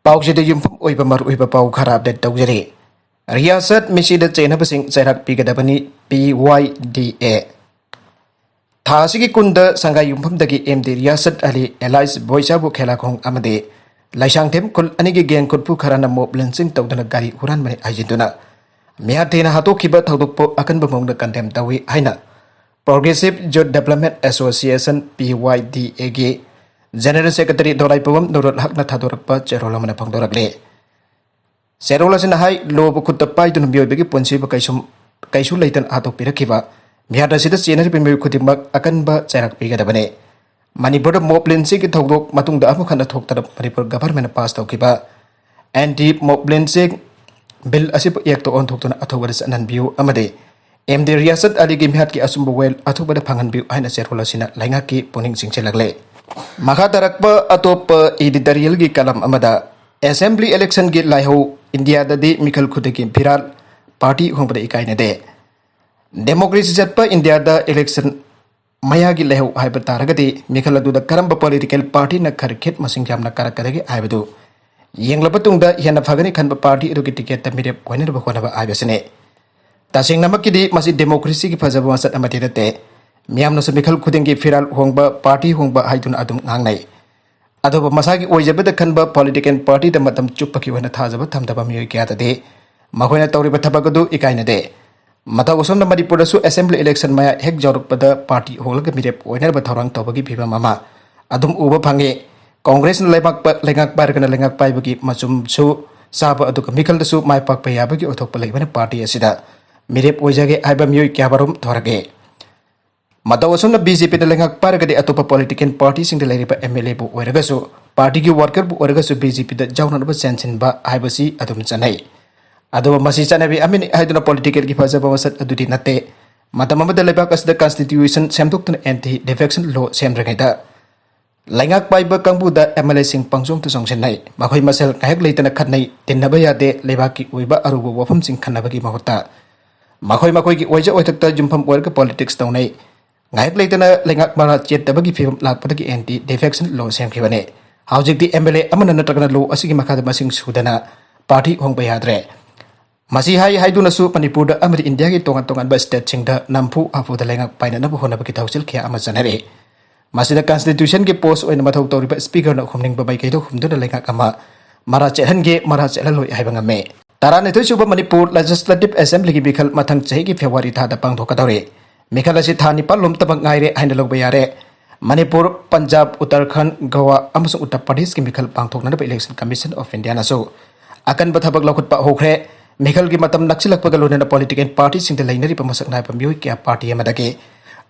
Pausida Yumfum Uibamar Uiba Kharab that Dogere. Riasat Mishida Chainabasing Sarak Pigadabani PYDA. Tasiki Kunda Sanga Yumfum Dagi MD Riasat Ali Elias Boysabu Kelakong Amade. Laishang Tem Kul Anigi Gang could put Karana Mob Lansing Togana Gari Huran Mani Ajinduna. Miatina Hatokiba Taupo Akan Bamong the Condemned Dawi Haina. Progressive Youth Development Association PYDA. General Secretary Dorai Pawam Dorot Hakna Tadorapa Cherolamana Pangdoragle. Serolas in a high low could the Pai to Biobi Ponsiba Kaisu Leighton Ato Pirakiva. Miata Sitas General Kutimak Akanba Cherak Pigadabane. Manipur Moblin Sig Togok Matung the Amukana talked up Manipur government passed Okiba. Anti Moblin Sig Bill Asip Yakto on Tokton Atowas and View Amade. MD Riasat Ali Gimhaki Asumbuel Atoba the Pangan View and Serolasina Langaki Poning Singchelagle. Makatarakpa Atopa editorial gi kalam amada Assembly election gi laiho India da de Mikal Kudeki Piral Party Hombra Ikaina de Democracy Jatpa India da election Maya gi laiho Hypertaragati Mikaladu da Karamba political party na Karket Masingam na Karakaragi Ibadu Yenglapatung da Yana Fagani Kanba party to get ticket the Mirep whenever Ibasene Tashing Namakidi Masi democracy Pazavasat Amatirate Miam no Mikal Kudengi Firal Hongba Party Hongba Haitun Adum Nangnai. Adoba Masaki Ojaba the Kanba political party the Matam Chupaki when a Tazaba Tamdaba Gata de Mahona Toriba Tabagadu Ikaina de Matawason the Madipurasu Assembly election Maya Hek Joruk the party Holga Mirep whenever Torang Tobagi Piva Mama Adum Uba Pange Congress Lebak Lengak Bargana Lengak Paibagi Masum Su Saba Aduk Mikal the Su My Pak Payabagi Otopala when a party Asida Mirep Ojage Ibamu Kabarum Torage. Matawason the BJP the Lengak Paragadi Atopa political parties in the Lariba MLA bu Oregaso, party worker bu Oregaso BJP the Jaunaba Sensin ba Ibasi Adum Sanai. Adoba Masisanabi Amini Hydro political Gipazabasat Adudinate, Matamama the Lebakas the Constitution Samtukton anti defection law Samdragada. Langak Paiba Kambuda MLA Sing Pangsum to Songsenai, Mahoy Masel Kahak Layton Kanai, Tenabaya de Lebaki Uiba Aruba Wafum Sing Kanabagi Mahota. Mahoy Makoy Waja Otakta Jumpam Worker politics Tonai. Ngayak Laytana Langak Mara Jet the Bagi film Lakpataki anti defection law Sam Kivane. Housing the MLA Amana Tagana law Asiki Makadamasing Sudana, party Hong Bayadre. Masihai Haiduna Su Panipur Amri India Tongan by state Chingda Nampu Afu the Langak Pine Nabuhonabaki Tausil Kia Amazonare. Masida Constitution ge post when Mato Toriba speaker no Humning Babaito Hum to the Langakama Mara Chehange Mara Chello Ibangame. Taranito Suba Manipur Legislative Assembly Bikal Matang Chegi February Tada Pangtokadore. Mikalasi Thani Palum Tabangaire and Logbayare, Manipur, Punjab, Uttarakhand, Goa, Amazon Uttar Pradesh, Mikal Pangtok Election Commission of Indiana so. Akan Batabak Lokut Pa Hokre, Mikal Gimatam Naxilak Pagalun and the political parties in the Linary Pamasak Napa Muikia Party Amadake.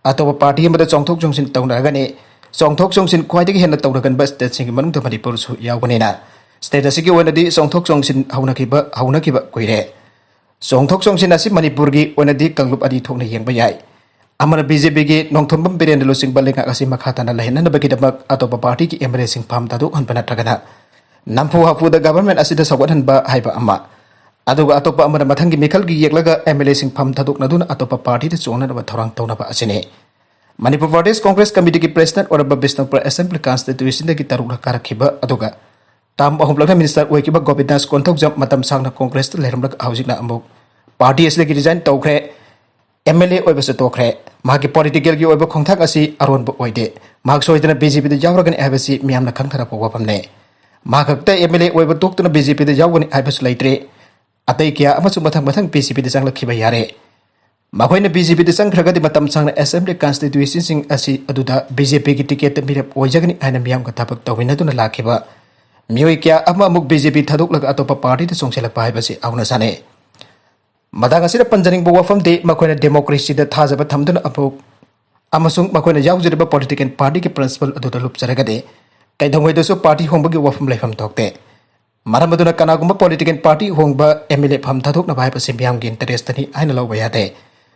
Atoba Party Amada Songtok Jongsin Tonagane, Songtok Jongsin quite again the Tonagan best that sing among the Manipur Yawanina. Status when the Songtok Jongsin Haunakiba Quire. Songtok Jongsin Asip Manipurgi when a dick Kanglup Adi Tony Yang Bayai. Amana BJP Nong Tombam Biren losing Balinga Asimakatana Lahan and the Bakidabak Atopa Party embracing Pam Tadu on Panatragana. Nampu Hafu the government as it is a Watan Ba Hyper Ama. Adoga Atopa Amana Matangi Mikalgi Yaglaga embracing Pam Taduk Naduna Atopa Party the zone of Torang Tonapa Asine. Manipur Pradesh Congress Committee President or a Babisno Assembly Constitution the Gitarula Karakiba Adoga. Tam Homeland Minister Wakiba Gobinas Kontok Jump Matam Sangna Congress to Lermak Housing Ambo. Party is like design Tokre. MLA Oibas Tokre, Maki political Yoba Kontagasi, Aron Boide, Mark Soitan BJP the Jawagan Abasi, Miamna Kankarapo Wapamne. Markakta MLA Oiba talked to the BJP the Jawan Abas Latre, Atakia, Amasumatang BCP the Sangla Kibayare. Makoina BJP the Sankragadi Matam Sang Assembly Constitution sing Asi Aduda, BJP ticket the Mirap Ojagan and Miam Katapak Tawinatuna Lakiba. Muikia Amamuk BJP Taduk like Atopa Party the Songselak Paibasi, Aunasane. Madagasir Panjaning Bowafam de Makoina democracy the Tazaba Tamdun Apo Amasung Makoina Yauziba political party principal Aduda Lup Saragade, Kaidongwedoso party Hombagi Wafam Lefam Tokte. Maramaduna Kanaguma political party Hongba Emile Pam Taduk Nabaipa Simbiam Ginterestani Ainalo Wayate.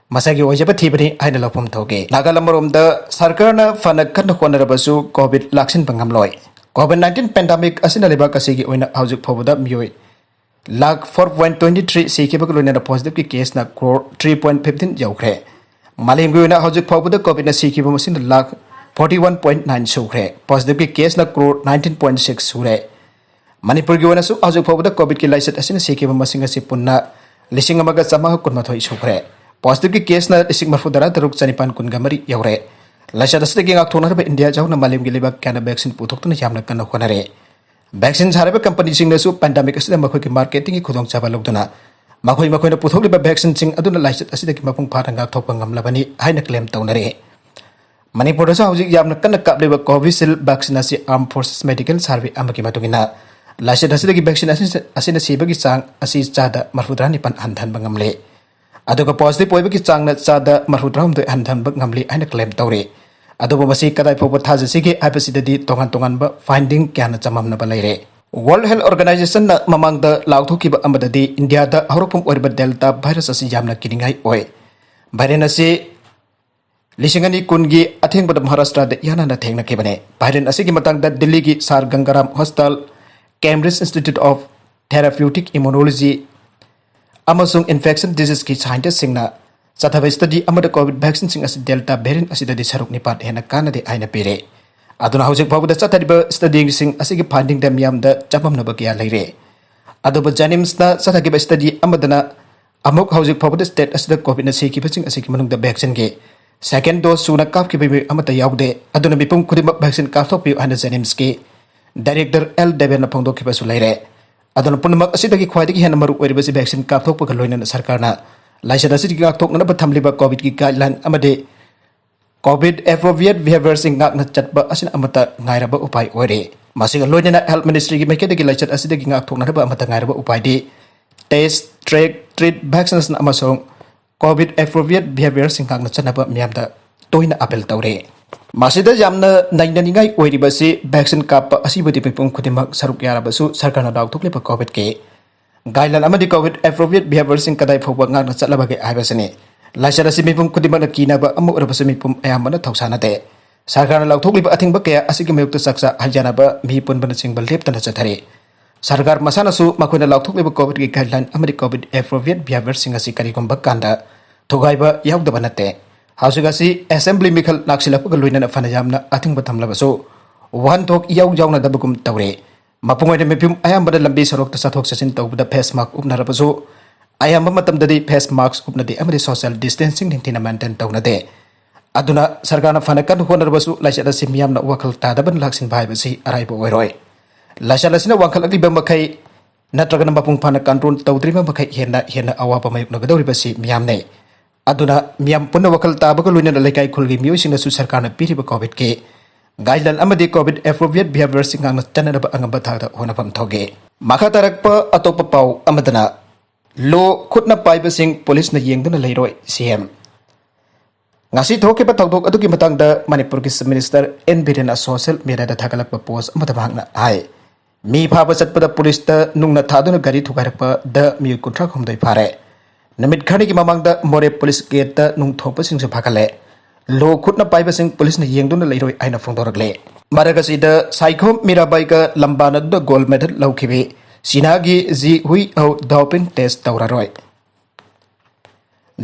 Masagi Ojaba Tibani Ainalopam Toge. Nagalamurum the Sarkarna Fanakan Honarabasu COVID Laxin Bangamloy. COVID-19 pandemic Asinaliba Kasigi Wina Housing Povoda Mui. Lag 4.23 CK positive case na crore 3.15 Jokre. Malinguina Hojik Pobu the COVID na CK Masin lag 41.9 Sukre. Positive case na crore 19.6 Sure. Manipur gi wana su haujuk phobda covid ki laisat asina sekiba masing asi punna lising amaga chama kunmathoi sukre positive ki case na isik marfudara taruk chanipan kungamari yaure laisat asida gi ngak thona ba India jauna malim gi lebak kana vaccine puthokna jamna kana khonare vaccine haraba company sing na su pandemic asida makhoi ki marketing ki khudong chaba logduna makhoi na puthokliba vaccine sing aduna laisat asida ki mapung pharanga thokpa ngamlabani haina claim taunare Manipur da haujuk yamna kana kapleba Covishield vaccine asi Armed Forces Medical Survey amaki matungina Laisat asida vaccine asina sibagi chang asi chada marfudra nipan handhan bangamle aduga positive poibagi chang na chada marfudra hum handhan bangamle aina claim tawre aduba masi kadai phoba thaja sigi abasida di tongan ba finding kyana chamamna balaire World Health Organization na mamang da lauthoki ba amada di India da horupum orba delta virus asi jamna kiningai oi Biren asi lisingani kungi atheng ba Maharashtra da yana na thengna kebane Biren asi gi matang da Delhi gi Sar Gangaram Hospital Cambridge Institute of Therapeutic Immunology amasung infection disease ki scientist singna chathabai study amada covid vaccine sing as delta variant asida di saruk nipat hena kana de aina pere aduna hojik babuda chathariba study sing asigi finding them yam da chamam na bakia leire adoba janims na chathagi study amadana amuk hojik babuda state asida covid na seki baching asigi manung da vaccine ge second dose suna kap ki bibi amata yaude aduna bipum kudima vaccine kap thok pi ana janims ke Director L. Devena Pongdo Kibasu Laire. Adon Punamak Asidaki Quadiki Hanamaru Weribasi vaccine Kathok Pagaloina Sarkarna. Laisha City Gatok Nabatamliba COVID guideline Amade. COVID appropriate behavior sing Gagna Chatba Asin Amata Nairaba Upai Ore. Masing Loina Health Ministry make the Gilachat Asidaki Gatok Naba Amata Nairaba Upai de. Test, track, treat vaccines Amazon. COVID appropriate behavior sing Gagna Chanaba Miamda Toina Apple Taure. Masida jamna naindaningai oiribasi vaccine kapa asibudi pipum kudimak saruk yarabasu sarkarna daw tuklipa covid ke guideline amadi covid appropriate behavior sing kadai phobak ngana chatlabage aibasani laisara simipum kudimak kinaba amu rabasu mipum ayamana thausanate sarkarna law tuklipa athingba kaya asigi mayukta saksa hajanaba mi punbana singbal leptana chathare sarkar masana su makoina law tuklipa covid ki guideline amadi covid appropriate behavior sing asi karigomba kanda thogaiba yaudaba nate Hausugasi assembly mikal naksilapka loina fanajamna ating batamlabaso one talk yaw na dabugum tawre mapungoy na mipum ayam bada lambi sarok ta sathok sasin tawbda face mask upnarabaso ayam matam dadi face mask upnadi amadi social distancing nintina maintain tawnade aduna sarkarna fanakan honarbasu laisada simyamna wakal tadaban laksin bhaibasi araibo oiroi laisala sina wakal agli bamakai natragana mapung fana control tawdriba makai hena awapa mayuk nagadawribasi miyamne aduna miyam punna wakal tabaga luina lekai khulgi miyosing su sarkarna piriba covid ke guideline amadi covid appropriate behavior singang tanaba angamba thada honapam thoge makha tarakpa atopa pau amadana lo khutna Paibasing Police na yengduna Leiroi CM ngasi thoke ba thokdok adugi matang da Manipur ki Minister N Biren a social media da thagalakpa post amada bhangna ai mi phaba chatpada police ta nungna thaduna gari thugarakpa da mi kuntra khumdai phare Namit khani ki mamangda more police gate ta nung thopa sing se phakale lo khutna Paibasing Police na yengduna Leiroi aina phongdorakle maragasi da saikhom mirabai ka lambana da gold medal laukhibe sinagi ji hui au doping test tauraroi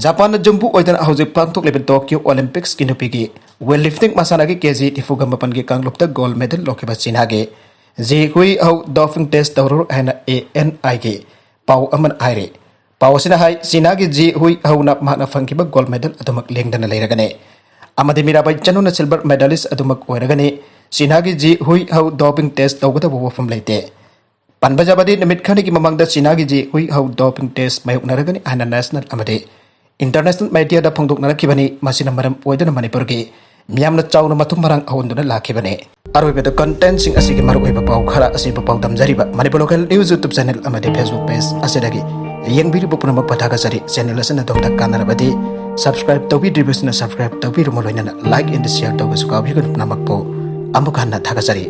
Japan na jumbu oidan haujuk pangthok lebe Tokyo Olympics ki nupigi weightlifting masana ki kg tifugam mapan ki kanglop ta gold medal lokhiba sinagi ji hui au doping test tauror aina ANI ki pau aman aire Pawasina hai sinagi ji hui hauna mahna fangkiba gold medal adumak lengdana leiragane amadi mirabai chanuna silver medalist adumak oiragane sinagi ji hui hau doping test tawgata bo fam leite panbajabadi namit khani ki mamangda sinagi ji hui hau doping test mayuk naragane ana national amadi international media da phongdok narakibani masina maram oidana Manipur gi miyamna chawna mathum marang ahonduna lakhibane aroibeda content sing asigi maru oiba pau khara asiba pau damjariba Manipur local news YouTube channel amadi Facebook page asidagi yang biri bu punamak pathaga sari channel asana dongta kanarabadi subscribe tawbi division subscribe tawbi rumoloina like and share tawbi suka bhigun punamak po amukhanna thaga sari